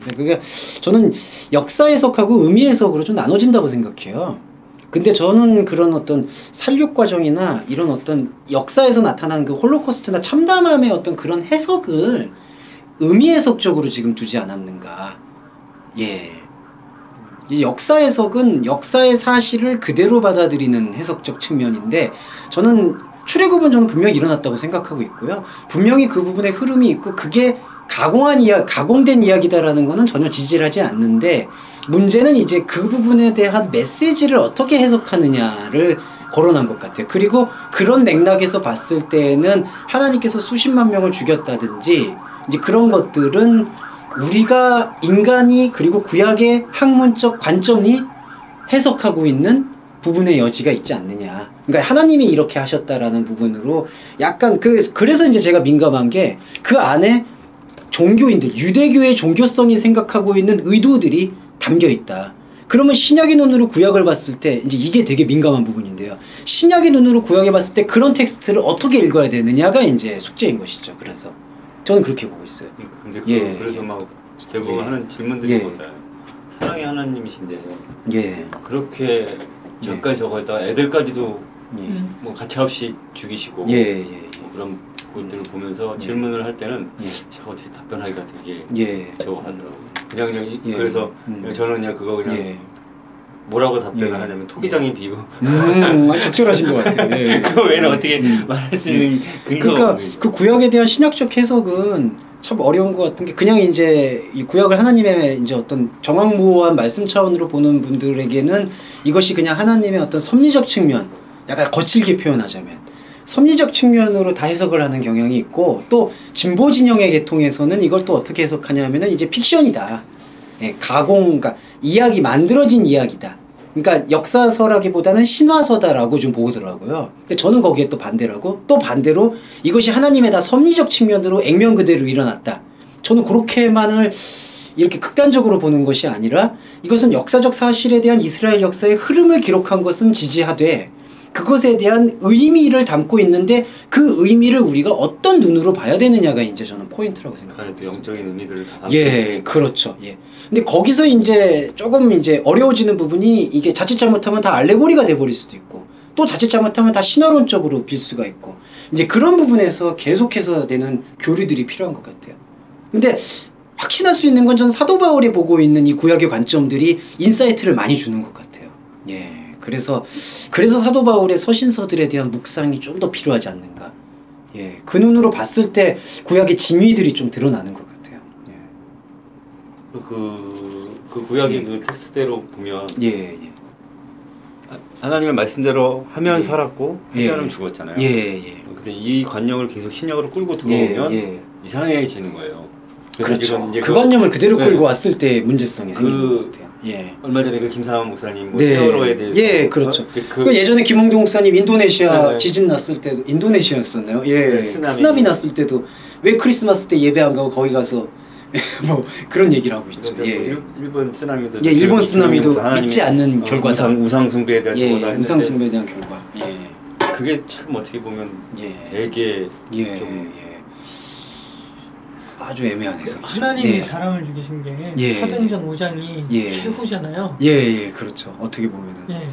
그게 저는 역사 해석하고 의미 해석으로 좀 나눠진다고 생각해요. 근데 저는 그런 어떤 살육 과정이나 이런 어떤 역사에서 나타난 그 홀로코스트나 참담함의 어떤 그런 해석을 의미 해석적으로 지금 두지 않았는가. 예. 이 역사 해석은 역사의 사실을 그대로 받아들이는 해석적 측면인데, 저는 출애굽은 저는 분명히 일어났다고 생각하고 있고요. 분명히 그 부분에 흐름이 있고 그게 가공된 이야기다라는 거는 전혀 지지를 하지 않는데, 문제는 이제 그 부분에 대한 메시지를 어떻게 해석하느냐를 거론한 것 같아요. 그리고 그런 맥락에서 봤을 때는 하나님께서 수십만 명을 죽였다든지 이제 그런 것들은 우리가 인간이 그리고 구약의 학문적 관점이 해석하고 있는 부분의 여지가 있지 않느냐. 그러니까 하나님이 이렇게 하셨다라는 부분으로 약간 그래서 이제 제가 민감한 게 그 안에 종교인들, 유대교의 종교성이 생각하고 있는 의도들이 담겨 있다. 그러면 신약의 눈으로 구약을 봤을 때 이제 이게 되게 민감한 부분인데요. 신약의 눈으로 구약을 봤을 때 그런 텍스트를 어떻게 읽어야 되느냐가 이제 숙제인 것이죠. 그래서 저는 그렇게 보고 있어요. 근데 그래서 예. 막 대부분 예. 하는 질문들이 예. 뭐잖아요. 사랑의 하나님이신데 예. 그렇게 저까지 저거에다가 애들까지도 예. 뭐 가차없이 죽이시고 예. 그런 것들을 보면서 예. 질문을 할 때는 예. 제가 어떻게 답변하기가 되게 예. 저거 하더라고요. 그냥 예. 그래서 저는 그냥 그거 그냥 예. 뭐라고 답변을 예. 하냐면 토기장인 비유. 적절하신 것 같아요. 예. 그거 외에는 어떻게 말할 수 있는 근거가 그러니까 없는 그 구약에 대한 신학적 해석은 참 어려운 것 같은 게, 그냥 이제 이 구약을 하나님의 이제 어떤 정확무호한 말씀 차원으로 보는 분들에게는 이것이 그냥 하나님의 어떤 섭리적 측면, 약간 거칠게 표현하자면 섭리적 측면으로 다 해석을 하는 경향이 있고, 또 진보 진영의 계통에서는 이걸 또 어떻게 해석하냐면은 이제 픽션이다. 예, 그러니까 만들어진 이야기다. 그러니까 역사서라기보다는 신화서다라고 좀 보더라고요. 저는 거기에 또 반대라고, 또 반대로 이것이 하나님의 다 섭리적 측면으로 액면 그대로 일어났다. 저는 그렇게만을 이렇게 극단적으로 보는 것이 아니라, 이것은 역사적 사실에 대한 이스라엘 역사의 흐름을 기록한 것은 지지하되 그것에 대한 의미를 담고 있는데 그 의미를 우리가 어떤 눈으로 봐야 되느냐가 이제 저는 포인트라고 생각합니다. 또 영적인 의미들을 다 담고 예, 있으니까. 그렇죠. 예. 근데 거기서 이제 조금 이제 어려워지는 부분이, 이게 자칫 잘못하면 다 알레고리가 돼버릴 수도 있고, 또 자칫 잘못하면 다 신화론적으로 빌 수가 있고, 이제 그런 부분에서 계속해서 되는 교류들이 필요한 것 같아요. 근데 확신할 수 있는 건 전 사도 바울이 보고 있는 이 구약의 관점들이 인사이트를 많이 주는 것 같아요. 예. 그래서 사도 바울의 서신서들에 대한 묵상이 좀 더 필요하지 않는가. 예. 그 눈으로 봤을 때 구약의 진위들이 좀 드러나는 것 같아요. 예. 그 구약의 예. 그 텍스트대로 보면 예. 하나님의 말씀대로 하면 예. 살았고 하지 않으면 죽었잖아요. 예. 근데 이 관념을 계속 신약으로 끌고 들어오면 이상해지는 거예요. 그래서 그렇죠. 지금 이제 그 관념을 그대로 네. 끌고 왔을 때 문제성이 생기는 것 같아요. 예. 얼마 전에 그 김상환 목사님 뭐 네. 세월호에 대해서 예, 그렇죠. 예전에 김홍도 목사님 인도네시아 지진 났을 때도, 인도네시아였었나요? 예. 네, 쓰나미 났을 때도 왜 크리스마스 때 예배 안 가고 거기 가서 뭐 그런 얘기를 하고 있죠. 예. 일본 쓰나미도 예, 일본 쓰나미도 믿지 않는 결과다. 우상 숭배에 대한 예, 거다. 우상 숭배에 대한 결과. 예. 그게 참 어떻게 보면 되게 좀 아주 애매한 해석. 하나님이 사람을 죽이신 게 사도행전 5장이 최후잖아요. 예, 그렇죠. 어떻게 보면은. 예.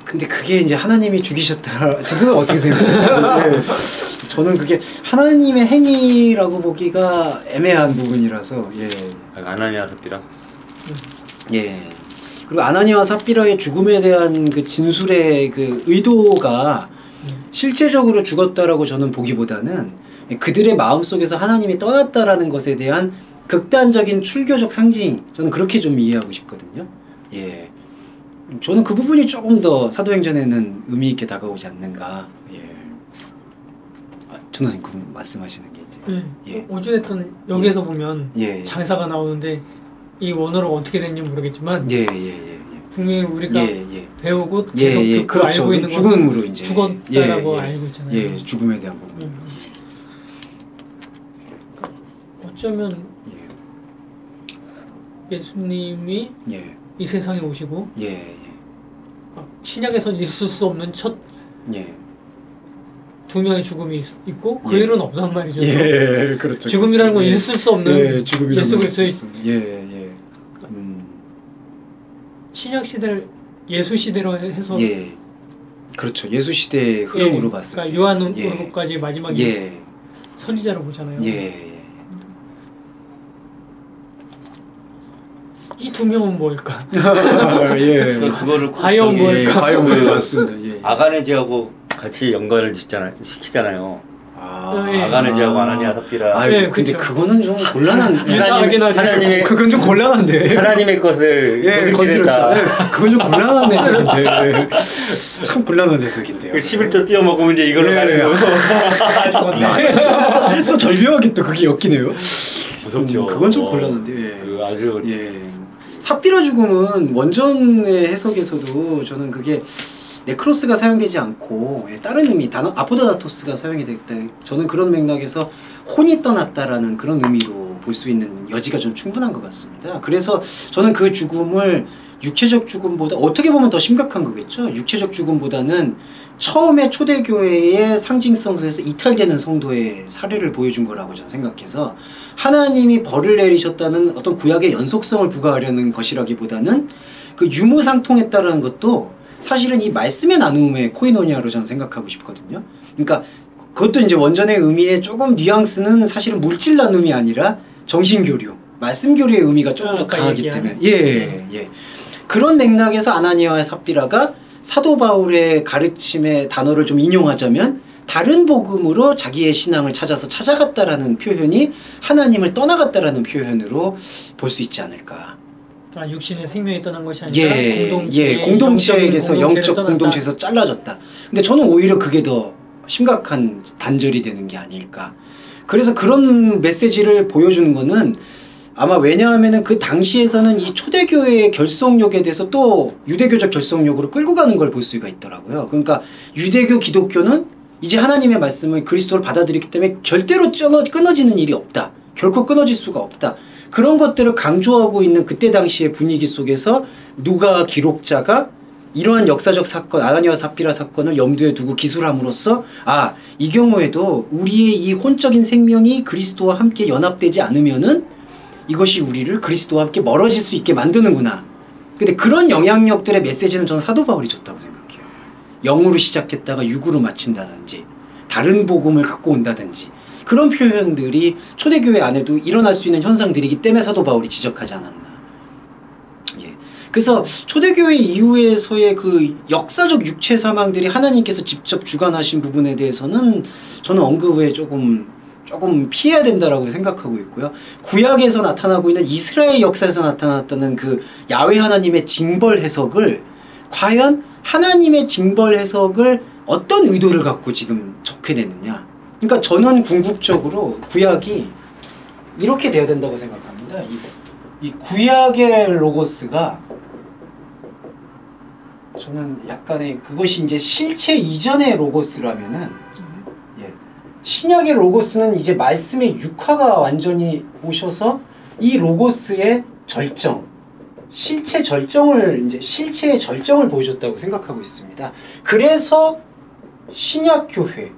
근데 그게 이제 하나님이 죽이셨다. 저는 어떻게 생각해요? 예. 저는 그게 하나님의 행위라고 보기가 애매한 부분이라서. 예. 아나니아 삽비라. 예. 그리고 아나니아와 삽비라의 죽음에 대한 그 진술의 그 의도가 실제적으로 죽었다라고 저는 보기보다는 그들의 마음속에서 하나님이 떠났다라는 것에 대한 극단적인 출교적 상징, 저는 그렇게 좀 이해하고 싶거든요. 예. 저는 그 부분이 조금 더 사도행전에는 의미 있게 다가오지 않는가. 예. 전화님 그 말씀하시는 게 이제. 예. 어찌됐든 여기에서 보면 장사가 나오는데 이 원어로 어떻게 됐는지 모르겠지만 분명히 우리가 배우고 계속 듣고 그렇죠. 알고 있는 죽음으로 이제 죽었다라고 알고 있잖아요. 예, 죽음에 대한 부분. 어쩌면 예수님이 이 세상에 오시고 신약에서 있을 수 없는 첫 두 명의 죽음이 있고 그 일은 없단 말이죠. 예, 그렇죠. 죽음이라는 건 있을 수 없는 죽음이라는 예수 그리스도의 신약 시대를 예수 시대로 해서 그렇죠. 예수 시대의 흐름으로 봤을 때. 그러니까 요한으로까지 마지막에 선지자로 보잖아요. 이 두 명은 뭘까? 그거를 과연 뭘까? 과연 뭘까? 맞습니다. 아가네즈하고 같이 연관을 시키잖아요. 아가네즈하고 아나니아 삽비라. 근데 그거는 좀 곤란한. 하나님의 그건 좀 곤란한데. 하나님의 것을 건드렸다. 그건 좀 곤란한 해석인데. 참 곤란한 해석인데요. 11조 띄워 먹으면 이제 이걸로 가는 거. 또 절묘하게 또 그게 엮이네요. 무섭죠. 그건 좀 곤란한데. 아주 삽비라 죽음은 원전의 해석에서도 저는 그게 네크로스가 사용되지 않고 다른 의미, 아포다나토스가 사용이 됐다. 저는 그런 맥락에서 혼이 떠났다라는 그런 의미로 볼 수 있는 여지가 좀 충분한 것 같습니다. 그래서 저는 그 죽음을 육체적 죽음보다 어떻게 보면 더 심각한 거겠죠. 육체적 죽음보다는 처음에 초대교회의 상징성에서 이탈되는 성도의 사례를 보여준 거라고 저는 생각해서 하나님이 벌을 내리셨다는 어떤 구약의 연속성을 부과하려는 것이라기보다는 그 유무상통했다라는 것도 사실은 이 말씀의 나눔의 코이노니아로 저는 생각하고 싶거든요. 그러니까 그것도 이제 원전의 의미의 조금 뉘앙스는 사실은 물질 나눔이 아니라 정신교류, 말씀교류의 의미가 조금 더 강하기 때문에 그런 맥락에서 아나니아와 삽비라가 사도 바울의 가르침의 단어를 좀 인용하자면 다른 복음으로 자기의 신앙을 찾아서 찾아갔다라는 표현이 하나님을 떠나갔다라는 표현으로 볼 수 있지 않을까. 육신의 생명이 떠난 것이 아니라 공동체에게서 영적 공동체에서 잘라졌다. 근데 저는 오히려 그게 더 심각한 단절이 되는 게 아닐까. 그래서 그런 메시지를 보여주는 거는 아마 왜냐하면은 그 당시에서는 이 초대교회의 결속력에 대해서 또 유대교적 결속력으로 끌고 가는 걸 볼 수가 있더라고요. 그러니까 유대교 기독교는 이제 하나님의 말씀을 그리스도를 받아들이기 때문에 절대로 끊어지는 일이 없다. 결코 끊어질 수가 없다. 그런 것들을 강조하고 있는 그때 당시의 분위기 속에서 누가 기록자가 이러한 역사적 사건, 아나니아와 삽비라 사건을 염두에 두고 기술함으로써 이 경우에도 우리의 이 혼적인 생명이 그리스도와 함께 연합되지 않으면은 이것이 우리를 그리스도와 함께 멀어질 수 있게 만드는구나. 근데 그런 영향력들의 메시지는 저는 사도 바울이 줬다고 생각해요. 영으로 시작했다가 육으로 마친다든지 다른 복음을 갖고 온다든지 그런 표현들이 초대교회 안에도 일어날 수 있는 현상들이기 때문에 사도 바울이 지적하지 않았나. 그래서 초대교회 이후에서의 그 역사적 육체 사망들이 하나님께서 직접 주관하신 부분에 대해서는 저는 언급에 조금 피해야 된다라고 생각하고 있고요. 구약에서 나타나고 있는 이스라엘 역사에서 나타났다는 그 야훼 하나님의 징벌 해석을 과연 하나님의 징벌 해석을 어떤 의도를 갖고 지금 적해냈느냐. 그러니까 저는 궁극적으로 구약이 이렇게 돼야 된다고 생각합니다. 이 구약의 로고스가 저는 약간의 그것이 이제 실체 이전의 로고스라면은 신약의 로고스는 이제 말씀의 육화가 완전히 오셔서 이 로고스의 절정, 실체의 절정을 보여줬다고 생각하고 있습니다. 그래서 신약 교회,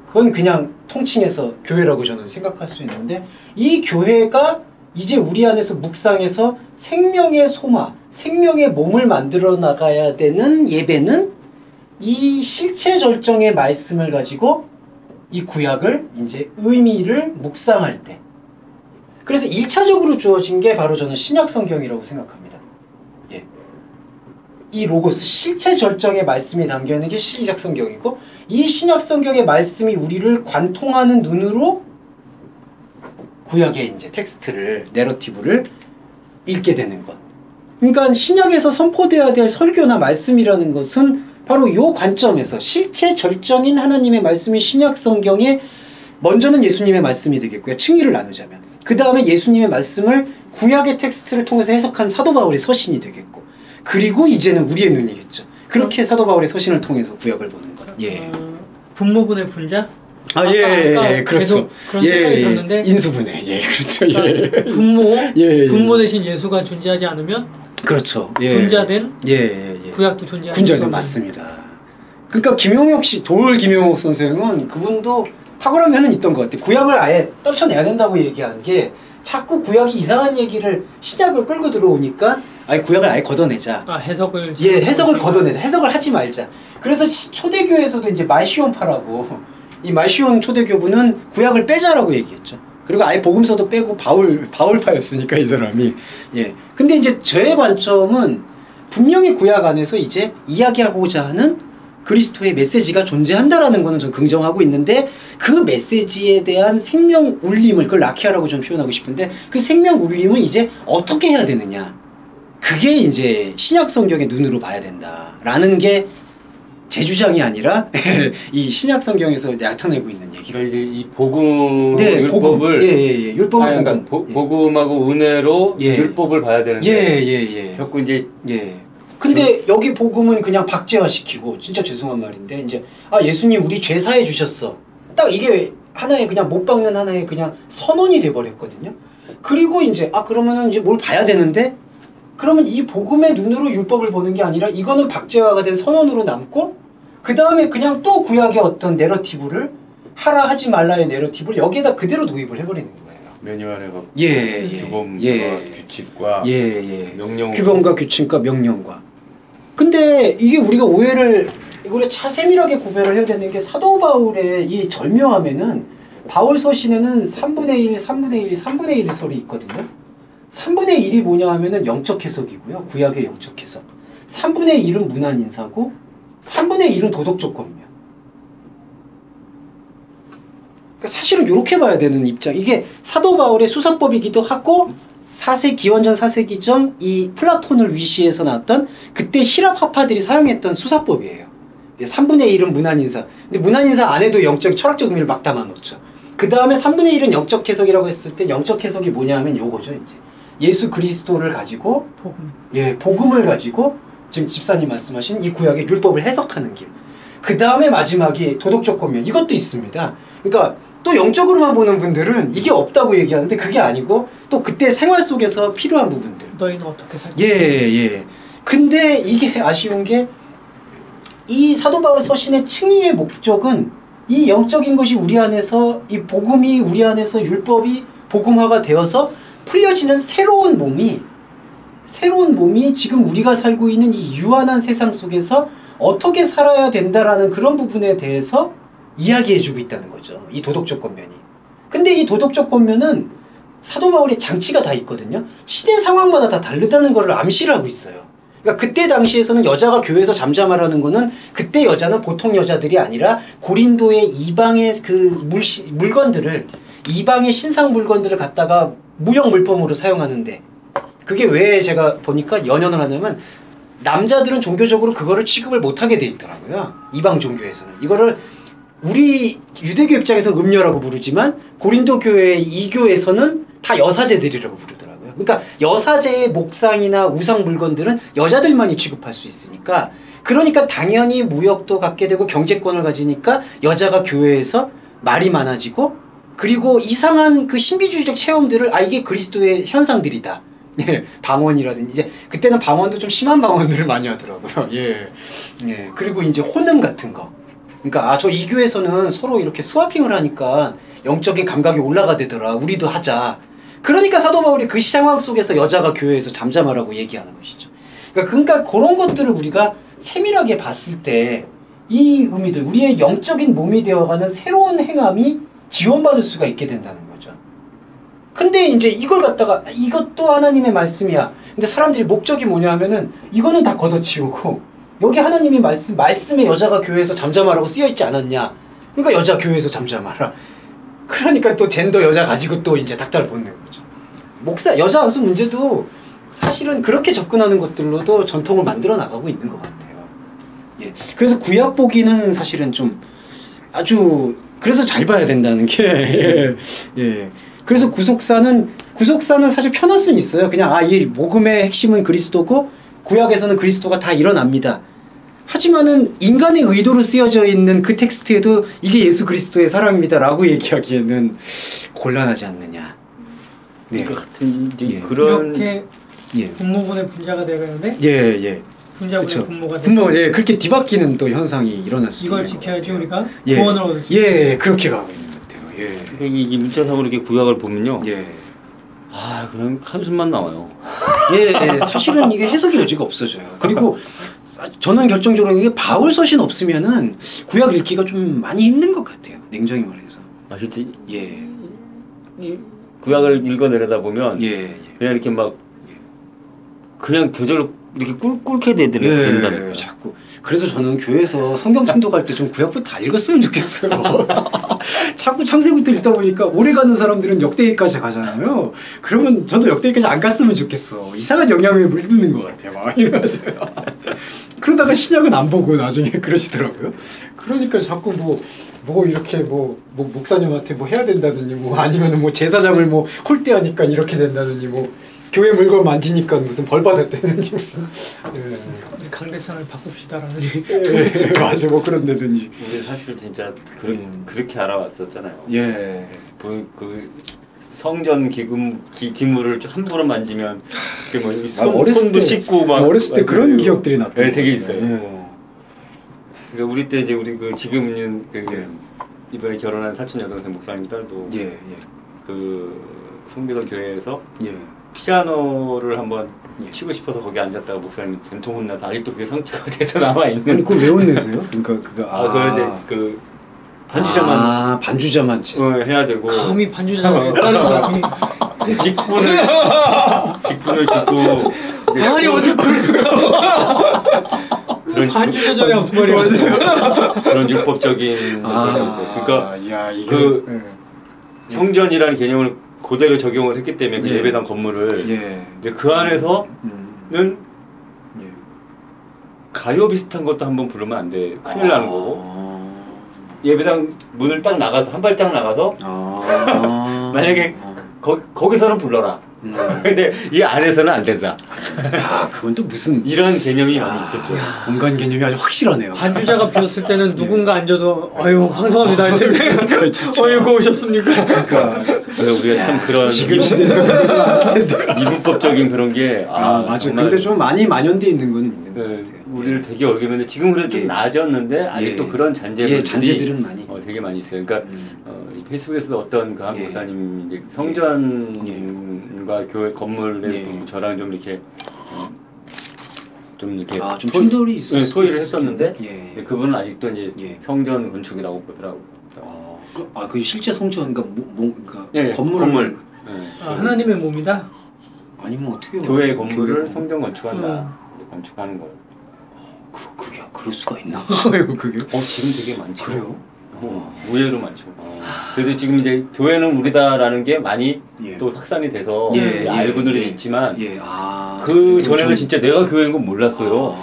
그건 그냥 통칭해서 교회라고 저는 생각할 수 있는데 이 교회가 이제 우리 안에서 묵상해서 생명의 소마, 생명의 몸을 만들어 나가야 되는 예배는 이 실체 절정의 말씀을 가지고 이 구약을 이제 의미를 묵상할 때, 그래서 1차적으로 주어진 게 바로 저는 신약 성경이라고 생각합니다. 이 로고스, 실체 절정의 말씀이 담겨있는 게 신약 성경이고, 이 신약 성경의 말씀이 우리를 관통하는 눈으로 구약의 이제 텍스트를, 내러티브를 읽게 되는 것. 그러니까 신약에서 선포되어야 될 설교나 말씀이라는 것은 바로 이 관점에서 실체 절정인 하나님의 말씀이 신약 성경에 먼저는 예수님의 말씀이 되겠고요. 층위를 나누자면. 그 다음에 예수님의 말씀을 구약의 텍스트를 통해서 해석한 사도 바울의 서신이 되겠고, 그리고 이제는 우리의 눈이겠죠. 그렇게 사도 바울의 서신을 통해서 구약을 보는 것. 분모분의 분자? 그렇죠. 그런 생각이 들었는데 인수분해. 그렇죠. 분모 대신 예수가 존재하지 않으면 그렇죠. 분자된 구약도 존재하지 군자는 맞습니다. 그러니까 돌 김용옥 선생은 그분도 탁월한 면은 있던 것 같아요. 구약을 아예 떨쳐내야 된다고 얘기한 게 자꾸 구약이 이상한 얘기를 신약을 끌고 들어오니까 아예 구약을 아예 걷어내자. 해석을. 예, 해석을 걷어내자. 해석을 하지 말자. 그래서 초대교회에서도 이제 말시온파라고 이 말시온 초대교부는 구약을 빼자라고 얘기했죠. 그리고 아예 복음서도 빼고 바울파였으니까 이 사람이. 예. 근데 이제 저의 관점은 분명히 구약 안에서 이제 이야기하고자 하는 그리스도의 메시지가 존재한다라는 거는 전 긍정하고 있는데 그 메시지에 대한 생명 울림을 그걸 라키아라고 좀 표현하고 싶은데 그 생명 울림을 이제 어떻게 해야 되느냐 그게 이제 신약 성경의 눈으로 봐야 된다라는 게 제 주장이 아니라 이 신약 성경에서 나타내고 있는 얘기가 이제 이 복음 율법을 율법을 그러니까 복음하고 은혜로 율법을 봐야 되는데 자꾸 이제 근데 여기 복음은 그냥 박제화시키고 진짜 죄송한 말인데 이제 예수님 우리 죄 사해 주셨어. 딱 이게 하나의 그냥 못 박는 하나의 그냥 선언이 돼 버렸거든요. 그리고 이제 그러면은 이제 뭘 봐야 되는데 그러면 이 복음의 눈으로 율법을 보는 게 아니라 이거는 박제화가 된 선언으로 남고 그 다음에 그냥 또 구약의 어떤 내러티브를 하라 하지 말라의 내러티브를 여기에다 그대로 도입을 해버리는 거예요. 매뉴얼에 규범과 규칙과 명령 규범과 규칙과 명령과 근데 이게 우리가 이거를 세밀하게 구별을 해야 되는 게 사도 바울의 이 절묘함에는 바울 서신에는 3분의 1, 3분의 1, 3분의 1 설이 있거든요. 3분의 1이 뭐냐 하면은 영적 해석이고요. 구약의 영적 해석. 3분의 1은 문안 인사고 3분의 1은 도덕적 권면. 그러니까 사실은 이렇게 봐야 되는 입장. 이게 사도 바울의 수사법이기도 하고 기원전 4세기 전 이 플라톤을 위시해서 나왔던 그때 히랍 학파들이 사용했던 수사법이에요. 3분의 1은 문안 인사. 근데 문안 인사 안에도 영적 철학적 의미를 막 담아 놓죠. 그 다음에 3분의 1은 영적 해석이라고 했을 때 영적 해석이 뭐냐 하면 요거죠, 이제. 예수 그리스도를 가지고 복음을 가지고 지금 집사님 말씀하신 이 구약의 율법을 해석하는 길. 그 다음에 마지막이 도덕적 권면. 이것도 있습니다. 그러니까 또 영적으로만 보는 분들은 이게 없다고 얘기하는데 그게 아니고 또 그때 생활 속에서 필요한 부분들. 너희는 어떻게 살지? 근데 이게 아쉬운 게 이 사도 바울 서신의 층위의 목적은 이 영적인 것이 우리 안에서 이 복음이 우리 안에서 율법이 복음화가 되어서 풀려지는 새로운 몸이 지금 우리가 살고 있는 이 유한한 세상 속에서 어떻게 살아야 된다라는 그런 부분에 대해서 이야기해주고 있다는 거죠. 이 도덕적 권면이. 근데 이 도덕적 권면은 사도 바울의 장치가 다 있거든요. 시대 상황마다 다 다르다는 걸 암시를 하고 있어요. 그러니까 그때 당시에서는 여자가 교회에서 잠잠하라는 거는 그때 여자는 보통 여자들이 아니라 고린도의 이방의 그 물건들을 이방의 신상 물건들을 갖다가 무역 물품으로 사용하는데 그게 왜 제가 보니까 연연을 하냐면 남자들은 종교적으로 그거를 취급을 못하게 돼 있더라고요. 이방 종교에서는. 이거를 우리 유대교 입장에서 음녀라고 부르지만 고린도 교회 이교에서는 다 여사제들이라고 부르더라고요. 그러니까 여사제의 목상이나 우상 물건들은 여자들만이 취급할 수 있으니까 그러니까 당연히 무역도 갖게 되고 경제권을 가지니까 여자가 교회에서 말이 많아지고 그리고 이상한 그 신비주의적 체험들을 이게 그리스도의 현상들이다. 방언이라든지 이제 그때는 방언도 좀 심한 방언들을 많이 하더라고요. 그리고 이제 혼음 같은 거. 그러니까 저 이 교회에서는 서로 이렇게 스와핑을 하니까 영적인 감각이 올라가되더라. 우리도 하자. 그러니까 사도 바울이 그 상황 속에서 여자가 교회에서 잠잠하라고 얘기하는 것이죠. 그러니까 그런 것들을 우리가 세밀하게 봤을 때 이 의미들, 우리의 영적인 몸이 되어가는 새로운 행함이 지원받을 수가 있게 된다는 거죠. 근데 이제 이걸 갖다가 이것도 하나님의 말씀이야. 근데 사람들이 목적이 뭐냐 하면은 이거는 다 걷어치우고 여기 하나님이 말씀에 여자가 교회에서 잠잠하라고 쓰여있지 않았냐. 그러니까 여자 교회에서 잠잠하라. 그러니까 또 젠더 여자 가지고 또 이제 닥달을 벗는 거죠. 여자 안수 문제도 사실은 그렇게 접근하는 것들로도 전통을 만들어 나가고 있는 것 같아요. 그래서 구약 보기는 사실은 좀 그래서 잘 봐야 된다는 게, 그래서 구속사는 사실 편할 수는 있어요. 그냥, 이 복음의 핵심은 그리스도고, 구약에서는 그리스도가 다 일어납니다. 하지만은, 인간의 의도로 쓰여져 있는 그 텍스트에도 이게 예수 그리스도의 사랑입니다. 라고 얘기하기에는 곤란하지 않느냐. 같은, 그런. 이렇게, 분모분의 분자가 되어가는데, 분자분의 분모가 분모, 예, 그렇게 뒤바뀌는 또 현상이 일어날 수 이걸 지켜야지 우리가 예. 구원을 얻을 수 예, 그렇게 가고 있는 것 같아요. 예. 이 문자상으로 이렇게 구약을 보면요. 예. 아, 그냥 한숨만 나와요. 예, 사실은 이게 해석의 여지가 없어져요. 그리고 저는 결정적으로 이게 바울 서신 없으면은 구약 읽기가 좀 많이 힘든 것 같아요. 냉정히 말해서. 아, 진짜 예. 이 구약을 읽어내려다 보면 그냥 이렇게 막 그냥 저절로 이렇게 꿇게 된다니까. 자꾸. 그래서 저는 교회에서 성경 통독할 때 좀 구약부터 다 읽었으면 좋겠어요. 자꾸 창세기부터 읽다 보니까 오래 가는 사람들은 역대기까지 가잖아요. 그러면 저도 역대기까지 안 갔으면 좋겠어. 이상한 영향에 물드는 것 같아요. 막 이러면서. 그러다가 신약은 안 보고 나중에 그러시더라고요. 그러니까 자꾸 이렇게 목사님한테 뭐 해야 된다든지 아니면은 제사장을 홀대하니까 이렇게 된다든지 교회 물건 만지니까 무슨 벌 받았다든지 무슨 강대상을 바꿉시다라는 맞아 그런다든지 우리 사실 진짜 그렇게 알아왔었잖아요. 예. 그 성전 기물을 함부로 만지면 손도 씻고 막 어렸을 때 그런 기억들이 났던 네, 되게 있어요. 그러니까 우리 때 이제 우리 지금 있는 이번에 결혼한 사촌 여동생 목사님 딸도 그 성비도 교회에서 피아노를 한번 치고 싶어서 거기 앉았다가 목사님 된통 혼나서 아직도 그게 상처가 돼서 남아 있는. 아니 그걸 왜 혼내세요? 그러니까 그걸 이제 그 반주자만 반주자만 해야 되고. 감히 반주자만 다른 사람이 직분을 짓고. 아니 어떻게 그럴 수가? 그런 반주자적이 무슨 말이야? 그런 율법적인 문제가 있어요. 그러니까 그 성전이라는 개념을 그대로 적용을 했기 때문에 그 예배당 건물을 근데 그 안에서는 가요 비슷한 것도 한번 부르면 안 돼. 큰일 나는 거고 예배당 문을 딱 나가서 한 발짝 나가서 만약에 거기서는 불러라. 근데 이 안에서는 안 된다. 그건 또 무슨 이런 개념이 많이 있었죠. 공간 개념이 아주 확실하네요. 반주자가 비었을 때는 누군가 앉아도 아유 황송합니다 할 텐데 어이구 오셨습니까? 그래서 우리가 참 그런 지금 시대에서 그런 건 아닐 텐데 이분법적인 그런 게 맞아. 근데 좀 많이 만연돼 있는 건 있는 것 같아요. 우리를 되게 어렵게 지금 그래도 좀 나아졌는데 아직도 그런 잔재들은 많이 되게 많이 있어요. 그러니까 이 페이스북에서도 어떤 그 한 목사님 이제 성전과 교회 건물에 저랑 좀 이렇게 좀 충돌이 있었어요. 토의를 했었는데 그분은 아직도 이제 성전 건축이라고 보더라고. 그 실제 성전 그러니까 건물. 하나님의 몸이다. 아니면 어떻게 교회 건물을 성전 건축한다. 건축하는 거. 그게 그럴 수가 있나? 그게? 지금 되게 많죠. 그래요? 의외로 많죠. 그래도 지금 이제 교회는 우리다라는 게 많이 또 확산이 돼서 알고는 있지만 그 전에는 진짜 내가 교회인 건 몰랐어요.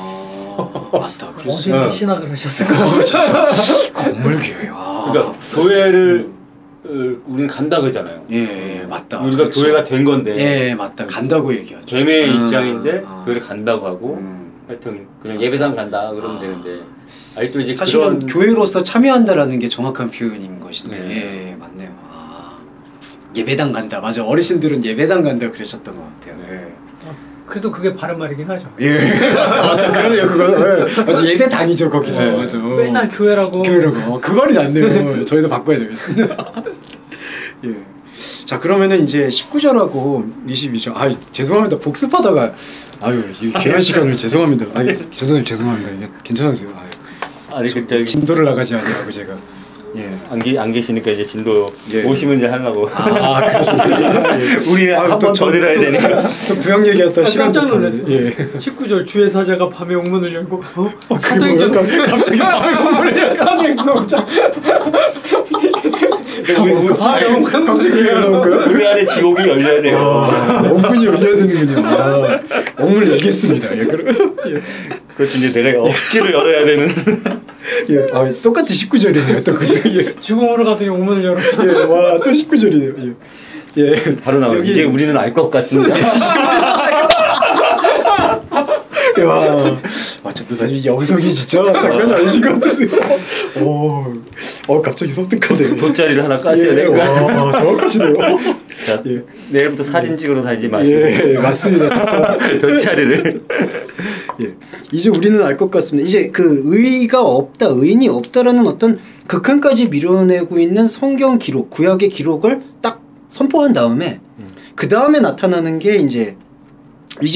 맞다. 어디서 신학을 하셨을까? 건물 교회. 그러니까 교회를 우리는 간다 그러잖아요. 맞다. 우리가 교회가 된 건데. 맞다. 간다고 얘기하죠. 죄의 입장인데 교회를 간다고 하고 하여튼 그냥 예배당 간다 그러면 되는데 아직도 이제 사실은 교회로서 참여한다라는 게 정확한 표현인 것인데 맞네요. 예배당 간다. 맞아. 어르신들은 예배당 간다 그러셨던 것 같아요. 그래도 그게 바른 말이긴 하죠. 맞다. 그러네요. 그거 맞아. 예배당이죠 거기도. 맞아. 맨날 교회라고. 그 말이 낫네요. 저희도 바꿔야 되겠습니다. 자 그러면은 이제 19절하고 22절. 죄송합니다. 복습하다가 이 귀한 시간을 죄송합니다. 죄송합니다. 이게 괜찮으세요? 진도를 나가지 않냐고 제가. 안 계시니까 이제 진도 오시면 이제 하려고. 그러시구나. 우리는 한번 더 들어야 되니까. 저 구역 얘기했다 시간 깜짝 놀랐어. 19절 주의 사자가 밤에 옥문을 열고 사도행전 갑자기 밤에 옥문을 열고 갑자기 나올까요? 우리 안에 지옥이 열려야 돼요. 옥문이 열려야 되는군요. 옥문을 열겠습니다. 그렇지 이제 내가 억지로 열어야 되는. 똑같이 19절이네요. 또 그때. 죽음으로 가더니 옥문을 열었어. 또 19절이네요. 바로 나와요. 이제 우리는 알 것 같습니다. 저도 사실 영석이 진짜 장난이 아니신 것 같으세요. 갑자기 섬뜩하네요. 돗자리를 하나 까셔야 돼요. 정확하시네요. 자, 내일부터 사진 찍으러 다니지 마시고. 맞습니다. 진짜. 돗자리를. 예. 이제 우리는 알 것 같습니다. 이제 그 의가 없다, 의인이 없다라는 어떤 극한까지 밀어내고 있는 성경 기록, 구약의 기록을 딱 선포한 다음에 그 다음에 나타나는 게 이제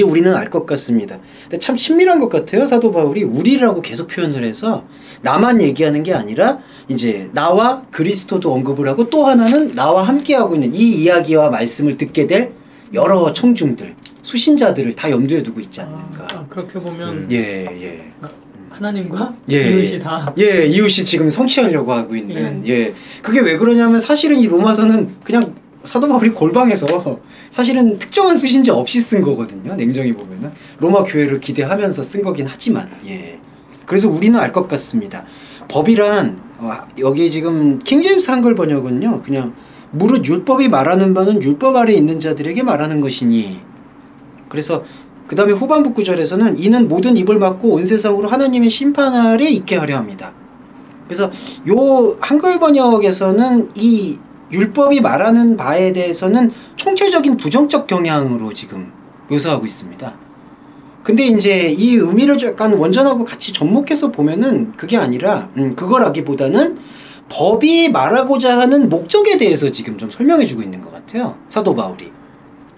우리는 알 것 같습니다. 근데 참 친밀한 것 같아요. 사도 바울이 우리라고 계속 표현을 해서 나만 얘기하는 게 아니라 이제 나와 그리스도도 언급을 하고 또 하나는 나와 함께하고 있는 이 이야기와 말씀을 듣게 될 여러 청중들, 수신자들을 다 염두에 두고 있지 않는가. 그렇게 보면 예. 하나님과 이웃이 다 이웃이 지금 성취하려고 하고 있는 그게 왜 그러냐면 사실은 이 로마서는 그냥 사도 바울이 골방에서 사실은 특정한 수신자 없이 쓴 거거든요. 냉정히 보면은 로마 교회를 기대하면서 쓴 거긴 하지만 그래서 우리는 알 것 같습니다. 법이란 여기 지금 킹제임스 한글 번역은요, 그냥 무릇 율법이 말하는 바는 율법 아래 있는 자들에게 말하는 것이니. 그래서 그 다음에 후반부 구절에서는 이는 모든 입을 막고 온 세상으로 하나님의 심판 아래 있게 하려 합니다. 그래서 요 한글 번역에서는 이 율법이 말하는 바에 대해서는 총체적인 부정적 경향으로 지금 묘사하고 있습니다. 근데 이제 이 의미를 약간 원전하고 같이 접목해서 보면은 그게 아니라 그거라기보다는 법이 말하고자 하는 목적에 대해서 지금 좀 설명해주고 있는 것 같아요. 사도 바울이.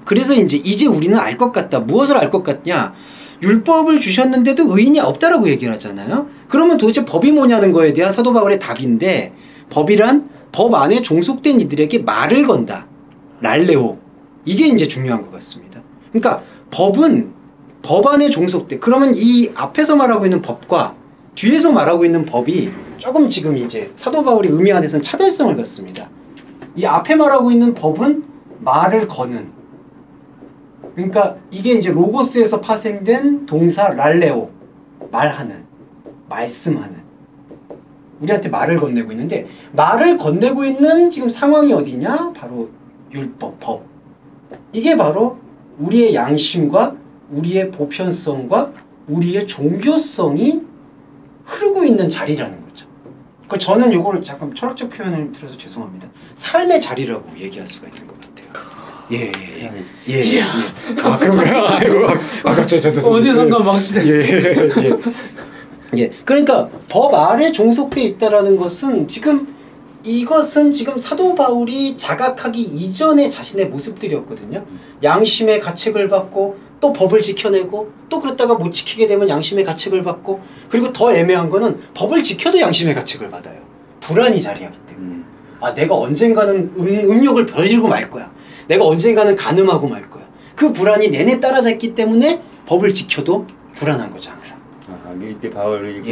그래서 이제 우리는 알 것 같다. 무엇을 알 것 같냐? 율법을 주셨는데도 의인이 없다라고 얘기를 하잖아요. 그러면 도대체 법이 뭐냐는 거에 대한 사도 바울의 답인데, 법이란 법 안에 종속된 이들에게 말을 건다. 랄레오. 이게 이제 중요한 것 같습니다. 그러니까 법은 법 안에 종속돼. 그러면 이 앞에서 말하고 있는 법과 뒤에서 말하고 있는 법이 조금 지금 이제 사도 바울이 의미 안에서는 차별성을 갖습니다. 이 앞에 말하고 있는 법은 말을 거는. 그러니까 이게 이제 로고스에서 파생된 동사 랄레오. 말하는. 말씀하는. 우리한테 말을 건네고 있는데, 말을 건네고 있는 지금 상황이 어디냐? 바로 율법, 법. 이게 바로 우리의 양심과 우리의 보편성과 우리의 종교성이 흐르고 있는 자리라는 거죠. 그러니까 저는 이걸 잠깐 철학적 표현을 들어서 죄송합니다. 삶의 자리라고 얘기할 수가 있는 것 같아요. 예. 아, 그런가요? 아이고, 갑자기 저도 어디선가 막 그러니까 법 아래 종속돼 있다라는 것은 이것은 지금 사도 바울이 자각하기 이전의 자신의 모습들이었거든요. 양심의 가책을 받고 또 법을 지켜내고 또 그랬다가 못 지키게 되면 양심의 가책을 받고, 그리고 더 애매한 거는 법을 지켜도 양심의 가책을 받아요. 불안이 자리하기 때문에. 내가 언젠가는 음욕을 저지르고 말 거야. 내가 언젠가는 간음하고 말 거야. 그 불안이 내내 따라잡기 때문에 법을 지켜도 불안한 거죠, 항상. 이때 바울이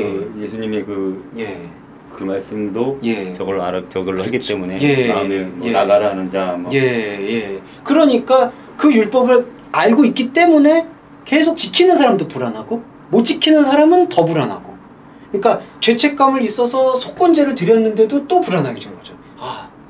예수님의 그 말씀도 저걸로 하기 때문에 마음에 나가라 하는 자 그러니까 그 율법을 알고 있기 때문에 계속 지키는 사람도 불안하고 못 지키는 사람은 더 불안하고, 그러니까 죄책감을 있어서 속건제를 드렸는데도 또 불안해진 거죠.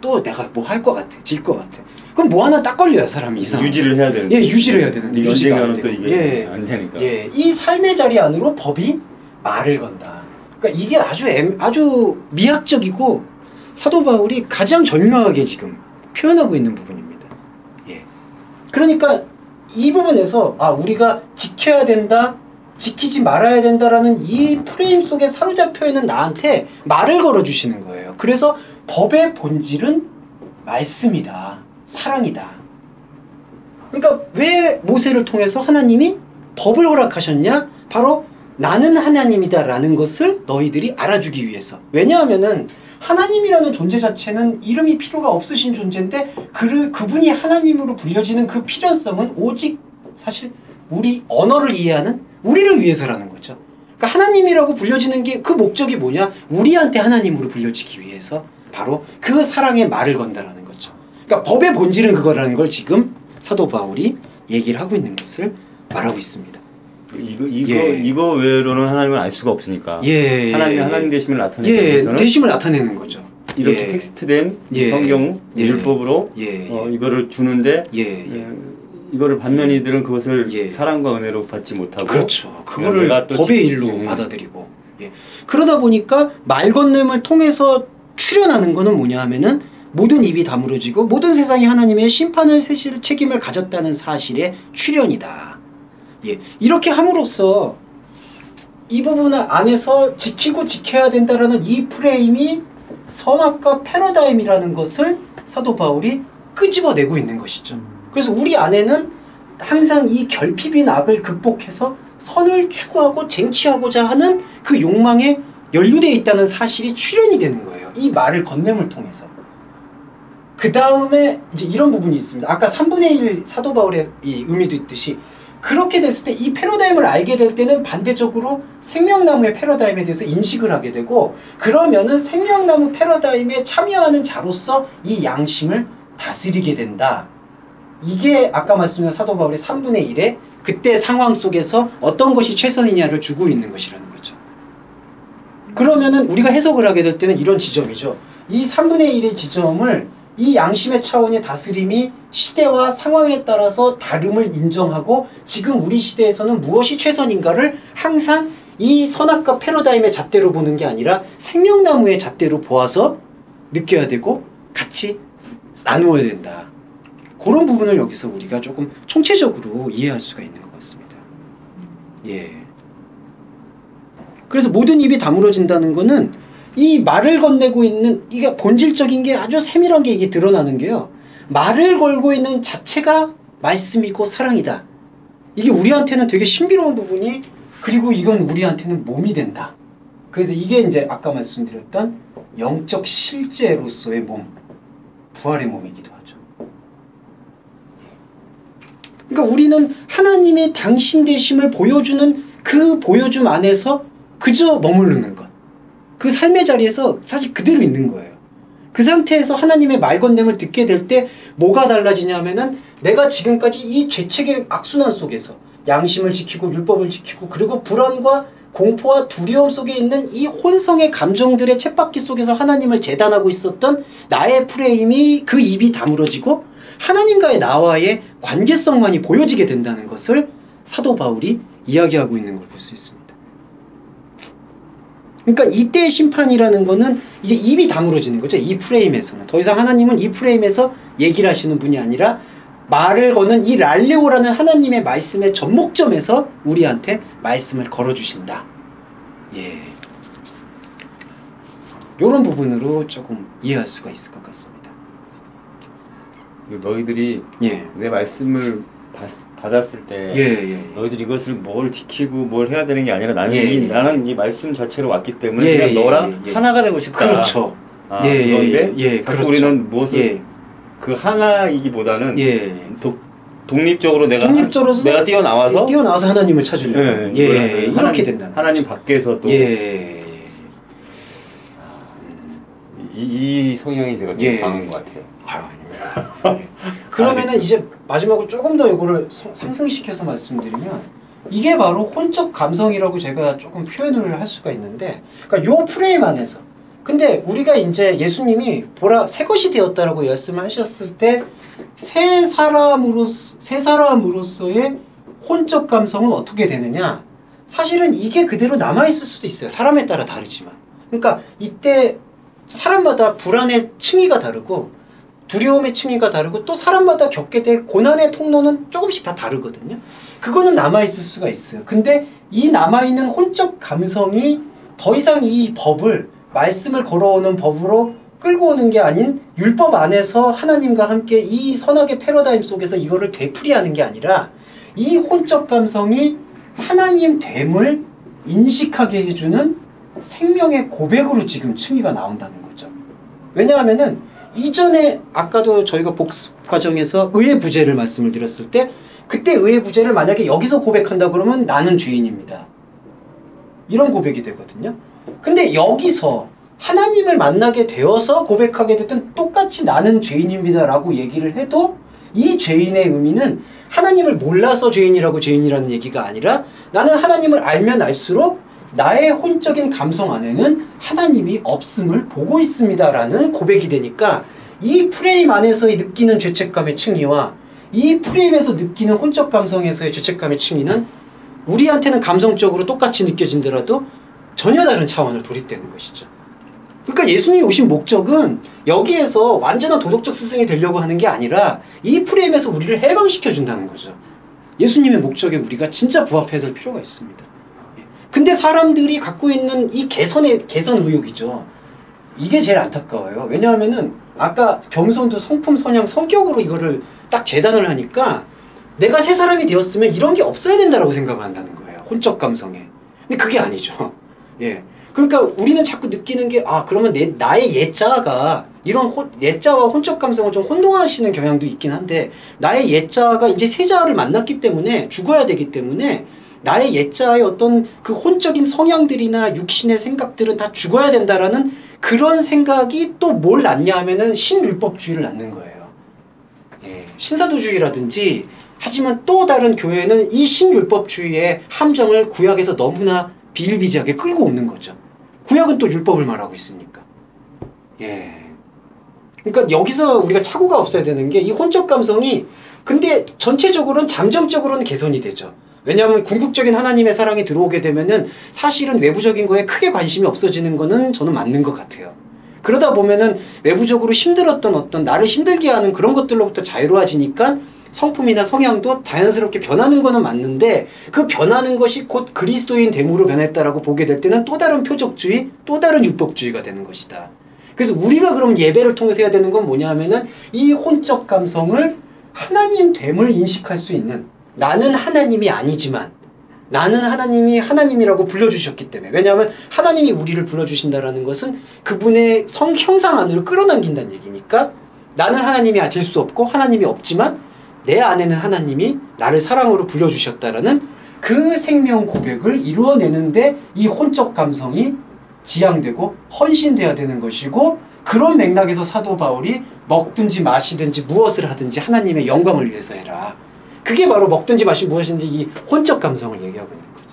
또 내가 뭐 할 것 같아, 질 것 같아. 그럼 뭐 하나 딱 걸려요, 사람이. 이상하게. 유지를 해야 되는데. 유지를 해야 되는데 유지가 안 또 이게 안 되니까. 이 삶의 자리 안으로 법이 말을 건다. 그러니까 이게 아주 미학적이고 사도 바울이 가장 절묘하게 지금 표현하고 있는 부분입니다. 그러니까 이 부분에서 우리가 지켜야 된다, 지키지 말아야 된다라는 이 프레임 속에 사로잡혀 있는 나한테 말을 걸어주시는 거예요. 그래서 법의 본질은 말씀이다, 사랑이다. 그러니까 왜 모세를 통해서 하나님이 법을 허락하셨냐? 바로 나는 하나님이다라는 것을 너희들이 알아주기 위해서. 왜냐하면은 하나님이라는 존재 자체는 이름이 필요가 없으신 존재인데 그분이 하나님으로 불려지는 그 필요성은 오직 사실 우리 언어를 이해하는 우리를 위해서라는 거죠. 그러니까 하나님이라고 불려지는 게 그 목적이 뭐냐? 우리한테 하나님으로 불려지기 위해서 바로 그 사랑의 말을 건다라는 거죠. 그러니까 법의 본질은 그거라는 걸 지금 사도 바울이 얘기를 하고 있는 것을 말하고 있습니다. 이거 외로는 하나님을 알 수가 없으니까. 하나님 되심을 나타내기 위해서는 되심을 나타내는 거죠. 이렇게 텍스트된 성경 율법으로 이거를 주는데 이거를 받는 이들은 그것을 사랑과 은혜로 받지 못하고, 그렇죠. 그거를 법의 일로 받아들이고. 그러다 보니까 말 건냄을 통해서 출현하는 거는 뭐냐 하면은 모든 입이 다물어지고 모든 세상이 하나님의 심판을 세실 책임을 가졌다는 사실의 출현이다. 이렇게 함으로써 이 부분 안에서 지키고 지켜야 된다라는 이 프레임이 선악과 패러다임이라는 것을 사도 바울이 끄집어내고 있는 것이죠. 그래서 우리 안에는 항상 이 결핍인 악을 극복해서 선을 추구하고 쟁취하고자 하는 그 욕망에 연루되어 있다는 사실이 출현이 되는 거예요. 이 말을 건냄을 통해서. 그 다음에 이제 이런 부분이 있습니다. 아까 3분의 1 사도 바울의 이 의미도 있듯이 그렇게 됐을 때 이 패러다임을 알게 될 때는 반대적으로 생명나무의 패러다임에 대해서 인식을 하게 되고, 그러면은 생명나무 패러다임에 참여하는 자로서 이 양심을 다스리게 된다. 이게 아까 말씀드린 사도 바울의 3분의 1의 그때 상황 속에서 어떤 것이 최선이냐를 주고 있는 것이라는 거죠. 그러면은 우리가 해석을 하게 될 때는 이런 지점이죠. 이 3분의 1의 지점을 이 양심의 차원의 다스림이 시대와 상황에 따라서 다름을 인정하고 지금 우리 시대에서는 무엇이 최선인가를 항상 이 선악과 패러다임의 잣대로 보는 게 아니라 생명나무의 잣대로 보아서 느껴야 되고 같이 나누어야 된다. 그런 부분을 여기서 우리가 조금 총체적으로 이해할 수가 있는 것 같습니다. 예. 그래서 모든 입이 다물어진다는 거는 이 말을 건네고 있는, 이게 본질적인 게 아주 세밀하게 이게 드러나는 게요. 말을 걸고 있는 자체가 말씀이고 사랑이다. 이게 우리한테는 되게 신비로운 부분이, 그리고 이건 우리한테는 몸이 된다. 그래서 이게 이제 아까 말씀드렸던 영적 실제로서의 몸, 부활의 몸이기도 하죠. 그러니까 우리는 하나님의 당신 되심을 보여주는 그 보여줌 안에서 그저 머무르는 것. 그 삶의 자리에서 사실 그대로 있는 거예요. 그 상태에서 하나님의 말 건냄을 듣게 될 때 뭐가 달라지냐면은 내가 지금까지 이 죄책의 악순환 속에서 양심을 지키고 율법을 지키고 그리고 불안과 공포와 두려움 속에 있는 이 혼성의 감정들의 쳇바퀴 속에서 하나님을 재단하고 있었던 나의 프레임이, 그 입이 다물어지고 하나님과의 나와의 관계성만이 보여지게 된다는 것을 사도 바울이 이야기하고 있는 걸 볼 수 있습니다. 그러니까 이때의 심판이라는 거는 이제 입이 다물어지는 거죠. 이 프레임에서는. 더 이상 하나님은 이 프레임에서 얘기를 하시는 분이 아니라 말을 거는 이 랄레오라는 하나님의 말씀의 접목점에서 우리한테 말씀을 걸어주신다. 예. 요런 부분으로 조금 이해할 수가 있을 것 같습니다. 너희들이 내 말씀을 받았을 때 너희들이 이것을 뭘 지키고 뭘 해야 되는 게 아니라 나는 이 말씀 자체로 왔기 때문에 그냥 너랑 하나가 되고 싶다. 그렇죠. 그런데 그렇죠. 우리는 무엇을 그 하나이기보다는 독립적으로 내가 뛰어나와서 하나님을 찾으려고 이렇게 된다. 하나님 밖에서 또 이 성향이 제가 좀 강한 것 같아요. 그러면은 이제 마지막으로 조금 더 이거를 상승시켜서 말씀드리면, 이게 바로 혼적 감성이라고 제가 조금 표현을 할 수가 있는데, 그러니까 요 프레임 안에서, 근데 우리가 이제 예수님이 보라 새 것이 되었다라고 말씀하셨을 때 새 사람으로서의 혼적 감성은 어떻게 되느냐? 사실은 이게 그대로 남아있을 수도 있어요. 사람에 따라 다르지만. 그러니까 이때 사람마다 불안의 층위가 다르고 두려움의 층위가 다르고 또 사람마다 겪게 될 고난의 통로는 조금씩 다 다르거든요. 그거는 남아있을 수가 있어요. 근데 이 남아있는 혼적 감성이 더 이상 이 법을, 말씀을 걸어오는 법으로 끌고 오는 게 아닌 율법 안에서 하나님과 함께 이 선악의 패러다임 속에서 이거를 되풀이하는 게 아니라 이 혼적 감성이 하나님 됨을 인식하게 해주는 생명의 고백으로 지금 층위가 나온다는 거죠. 왜냐하면은 이전에 아까도 저희가 복습 과정에서 의의 부재를 말씀을 드렸을 때, 그때 의의 부재를 만약에 여기서 고백한다 그러면 나는 죄인입니다. 이런 고백이 되거든요. 근데 여기서 하나님을 만나게 되어서 고백하게 됐든 똑같이 나는 죄인입니다 라고 얘기를 해도 이 죄인의 의미는 하나님을 몰라서 죄인이라는 얘기가 아니라 나는 하나님을 알면 알수록 나의 혼적인 감성 안에는 하나님이 없음을 보고 있습니다 라는 고백이 되니까, 이 프레임 안에서의 느끼는 죄책감의 층위와 이 프레임에서 느끼는 혼적 감성에서의 죄책감의 층위는 우리한테는 감성적으로 똑같이 느껴진더라도 전혀 다른 차원을 돌입되는 것이죠. 그러니까 예수님이 오신 목적은 여기에서 완전한 도덕적 스승이 되려고 하는 게 아니라 이 프레임에서 우리를 해방시켜 준다는 거죠. 예수님의 목적에 우리가 진짜 부합해야 될 필요가 있습니다. 근데 사람들이 갖고 있는 이 개선 의욕이죠. 이게 제일 안타까워요. 왜냐하면은 아까 겸손도 성품, 선양, 성격으로 이거를 딱 재단을 하니까 내가 새 사람이 되었으면 이런 게 없어야 된다라고 생각을 한다는 거예요. 혼적 감성에. 근데 그게 아니죠. 예. 그러니까 우리는 자꾸 느끼는 게, 아, 그러면 나의 옛자가 이런 옛자와 혼적 감성을 좀 혼동하시는 경향도 있긴 한데, 나의 옛자가 이제 새자를 만났기 때문에 죽어야 되기 때문에 나의 옛자의 어떤 그 혼적인 성향들이나 육신의 생각들은 다 죽어야 된다라는 그런 생각이 또 뭘 낳냐 하면은 신율법주의를 낳는 거예요. 예. 신사도주의라든지. 하지만 또 다른 교회는 이 신율법주의의 함정을 구약에서 너무나 비일비재하게 끌고 오는 거죠. 구약은 또 율법을 말하고 있으니까. 예. 그러니까 여기서 우리가 착오가 없어야 되는 게 이 혼적 감성이 근데 전체적으로는 잠정적으로는 개선이 되죠. 왜냐하면 궁극적인 하나님의 사랑이 들어오게 되면은 사실은 외부적인 거에 크게 관심이 없어지는 거는 저는 맞는 것 같아요. 그러다 보면은 외부적으로 힘들었던 어떤 나를 힘들게 하는 그런 것들로부터 자유로워지니까 성품이나 성향도 자연스럽게 변하는 거는 맞는데 그 변하는 것이 곧 그리스도인 됨으로 변했다라고 보게 될 때는 또 다른 표적주의, 또 다른 율법주의가 되는 것이다. 그래서 우리가 그럼 예배를 통해서 해야 되는 건 뭐냐 하면은 이 혼적 감성을 하나님 됨을 인식할 수 있는 나는 하나님이 아니지만 나는 하나님이 하나님이라고 불러주셨기 때문에 왜냐하면 하나님이 우리를 불러주신다라는 것은 그분의 형상 안으로 끌어당긴다는 얘기니까 나는 하나님이 될 수 없고 하나님이 없지만 내 안에는 하나님이 나를 사랑으로 불러주셨다라는 그 생명 고백을 이루어내는데 이 혼적 감성이 지향되고 헌신돼야 되는 것이고 그런 맥락에서 사도 바울이 먹든지 마시든지 무엇을 하든지 하나님의 영광을 위해서 해라. 그게 바로 먹든지 마시든지 무엇인지 이 혼적 감성을 얘기하고 있는 거죠.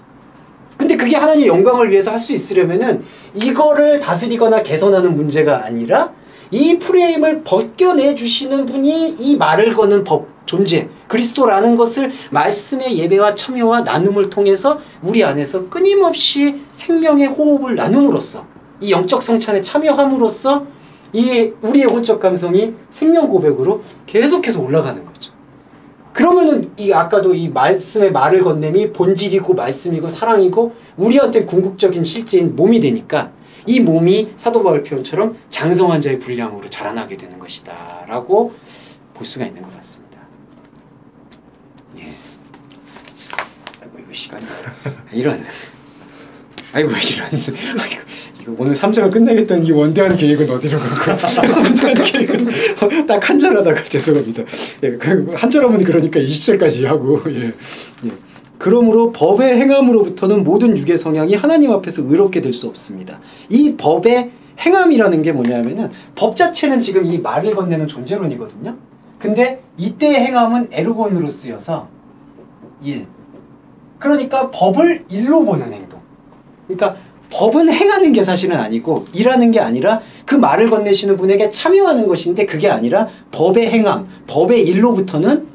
근데 그게 하나님의 영광을 위해서 할 수 있으려면은 이거를 다스리거나 개선하는 문제가 아니라 이 프레임을 벗겨내 주시는 분이 이 말을 거는 존재, 그리스도라는 것을 말씀의 예배와 참여와 나눔을 통해서 우리 안에서 끊임없이 생명의 호흡을 나눔으로써 이 영적 성찬에 참여함으로써 이 우리의 혼적 감성이 생명 고백으로 계속해서 올라가는 거죠. 그러면은 이 아까도 이 말씀의 말을 건넴이 본질이고 말씀이고 사랑이고 우리한테 궁극적인 실제인 몸이 되니까 이 몸이 사도 바울 표현처럼 장성한 자의 분량으로 자라나게 되는 것이다 라고 볼 수가 있는 것 같습니다. 예. 아이고 이거 시간이 아이고 이거 오늘 3장을 끝내겠다는 이 원대한 계획은 어디로 갈까? 원대한 계획은 딱 한 절 하다가 죄송합니다. 예, 한 절 하면 그러니까 20절까지 하고 예. 그러므로 법의 행함으로부터는 모든 육의 성향이 하나님 앞에서 의롭게 될 수 없습니다. 이 법의 행함이라는 게 뭐냐면은 법 자체는 지금 이 말을 건네는 존재론이거든요. 근데 이때의 행함은 에르곤으로 쓰여서 일. 그러니까 법을 일로 보는 행동. 그러니까 법은 행하는 게 사실은 아니고 일하는 게 아니라 그 말을 건네시는 분에게 참여하는 것인데 그게 아니라 법의 행함, 법의 일로부터는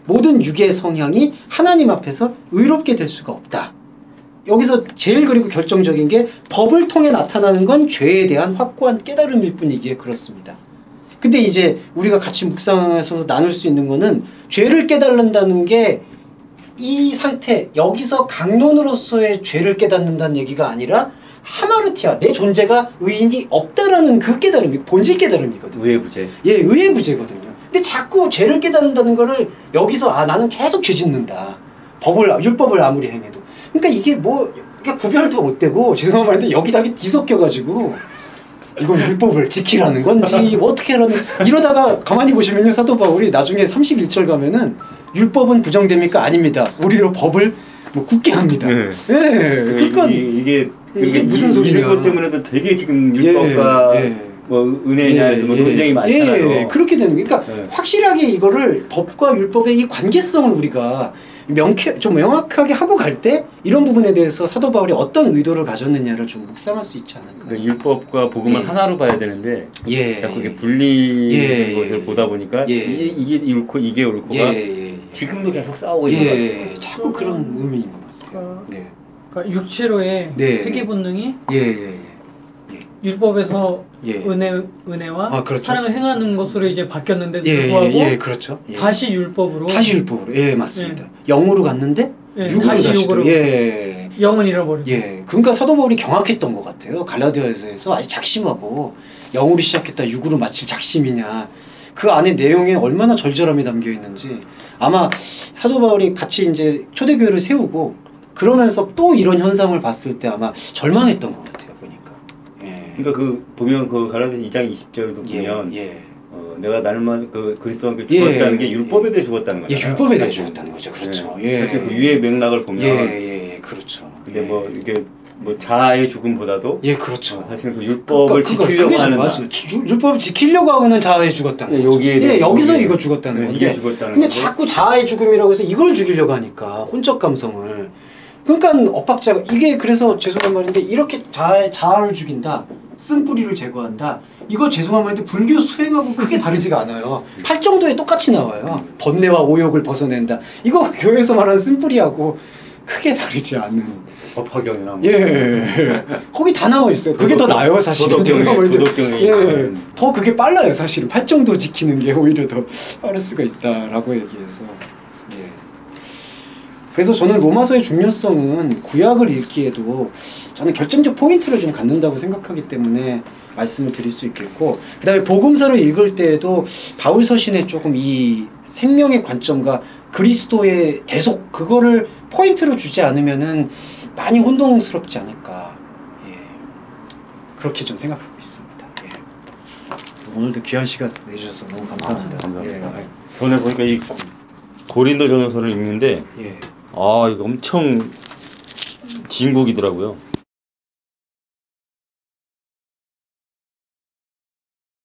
모든 육의 성향이 하나님 앞에서 의롭게 될 수가 없다. 여기서 제일 그리고 결정적인 게 법을 통해 나타나는 건 죄에 대한 확고한 깨달음일 뿐이기에 그렇습니다. 근데 이제 우리가 같이 묵상해서 나눌 수 있는 거는 죄를 깨달는다는 게 이 상태, 여기서 강론으로서의 죄를 깨닫는다는 얘기가 아니라 하마르티아, 내 존재가 의인이 없다라는 그 깨달음이 본질 깨달음이거든요. 의회부재. 예, 의회부재거든요. 근데 자꾸 죄를 깨닫는다는 거를 여기서 나는 계속 죄 짓는다. 율법을 아무리 행해도. 그러니까 이게 이게 구별도 못 되고 죄송한 말인데 여기다 뒤섞여가지고 이건 율법을 지키라는 건지 어떻게 하라는 이러다가 가만히 보시면요 사도 바울이 나중에 31절 가면은 율법은 부정됩니까? 아닙니다. 우리로 법을 굳게 합니다. 네. 그러니까 이게 무슨 소리냐? 이런 것 때문에도 되게 지금 율법과 은혜냐 논쟁이 많잖아요. 그렇게 되는 게 그러니까 확실하게 이거를 법과 율법의 이 관계성을 우리가 좀 명확하게 하고 갈 때 이런 부분에 대해서 사도 바울이 어떤 의도를 가졌느냐를 좀 묵상할 수 있지 않을까. 그러니까 율법과 복음을 하나로 봐야 되는데 자꾸 이게 분리된 것을 보다 보니까 이게 옳고 이게 옳고가 지금도 계속 싸우고 있는 것 같아요. 자꾸 그런 의미인 것 같아요. 그러니까 육체로의 회개 본능이 율법에서 예. 은혜와 그렇죠. 사랑을 행하는 것으로 이제 바뀌었는데 예, 불구하고 예, 그렇죠. 예. 다시 율법으로 예, 맞습니다. 영으로 갔는데 육으로 다시 다시 육으로 예. 영은 잃어버리고. 예. 그러니까 사도 바울이 경악했던 것 같아요. 갈라디아서에서 아주 작심하고 영으로 시작했다 육으로 마칠 작심이냐. 그 안에 내용에 얼마나 절절함이 담겨 있는지 아마 사도 바울이 같이 이제 초대교회를 세우고 그러면서 또 이런 현상을 봤을 때 아마 절망했던 것 같아요. 보니까. 예. 그러니까 그 보면 그 갈라디아서 2장 20절도 보면 내가 날만 그 그리스도와 함께 죽었다는 게 율법에 대해 죽었다는 거죠. 예, 율법에 대해 죽었다는 거죠. 그렇죠. 사실 그 유의 맥락을 보면 그렇죠. 근데 뭐 이게 뭐 자아의 죽음보다도 그렇죠. 사실 그 율법을 지키려고 하는 율법을 지키려고 하고는 자아에 죽었다는 거죠. 여기서 이거 죽었다는 건데. 이게 죽었다는 근데 건데. 자꾸 자아의 죽음이라고 해서 이걸 죽이려고 하니까 혼적 감성을. 그러니까 엇박자가 이게 그래서 죄송한 말인데 이렇게 자아를 죽인다. 쓴뿌리를 제거한다. 이거 죄송한 말인데 불교 수행하고 크게 다르지가 않아요. 8정도에 똑같이 나와요. 번뇌와 오욕을 벗어낸다. 이거 교회에서 말하는 쓴뿌리하고 크게 다르지 않은. 법화경이나 거기 다 나와 있어요. 그게 더 나아요, 사실은. 도덕경이 더 그게 빨라요, 사실은. 8정도 지키는 게 오히려 더 빠를 수가 있다라고 얘기해서. 그래서 저는 로마서의 중요성은 구약을 읽기에도 저는 결정적 포인트를 좀 갖는다고 생각하기 때문에 말씀을 드릴 수 있겠고, 그 다음에 복음서를 읽을 때에도 바울 서신의 조금 이 생명의 관점과 그리스도의 대속, 그거를 포인트로 주지 않으면은 많이 혼동스럽지 않을까. 그렇게 좀 생각하고 있습니다. 오늘도 귀한 시간 내주셔서 너무 감사합니다. 감사합니다. 전에 보니까 이 고린도 전서를 읽는데 이거 엄청 진국이더라고요.